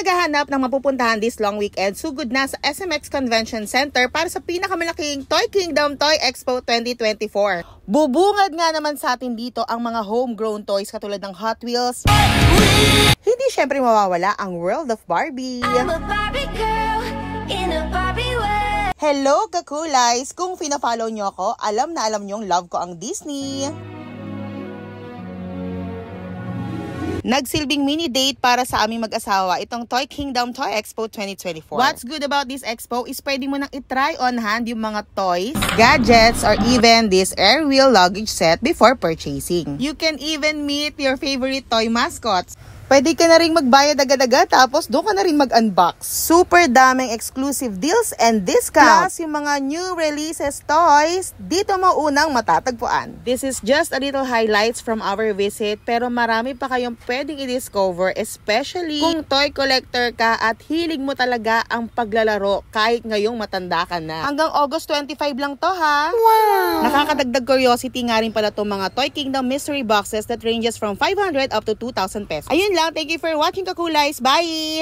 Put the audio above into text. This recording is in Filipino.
naghahanap ng mapupuntahan this long weekend, sugod na sa SMX Convention Center para sa pinakamalaking Toy Kingdom Toy Expo 2024. Bubungad nga naman sa atin dito ang mga homegrown toys katulad ng Hot Wheels. Hindi syempre mawawala ang World of Barbie. I'm a Barbie girl in a Barbie world. Hello kakulays! Kung fina-follow nyo ako, alam na alam nyong love ko ang Disney. Nagsilbing mini date para sa aming mag-asawa itong Toy Kingdom Toy Expo 2024. What's good about this expo is pwede mo nang itry on hand yung mga toys, gadgets, or even this airwheel luggage set before purchasing. You can even meet your favorite toy mascots. Pwede ka na rin magbayad agad-agad tapos doon ka na rin mag-unbox. Super daming exclusive deals and discounts. Plus yung mga new releases toys, dito mo unang matatagpuan. This is just a little highlights from our visit pero marami pa kayong pwedeng i-discover, especially kung toy collector ka at hilig mo talaga ang paglalaro kahit ngayong matanda ka na. Hanggang August 25 lang to ha. Wow! Nakakadagdag curiosity nga rin pala itong mga Toy Kingdom mystery boxes that ranges from 500 up to 2,000 pesos. Ayun lang. Thank you for watching, kakulays. Bye!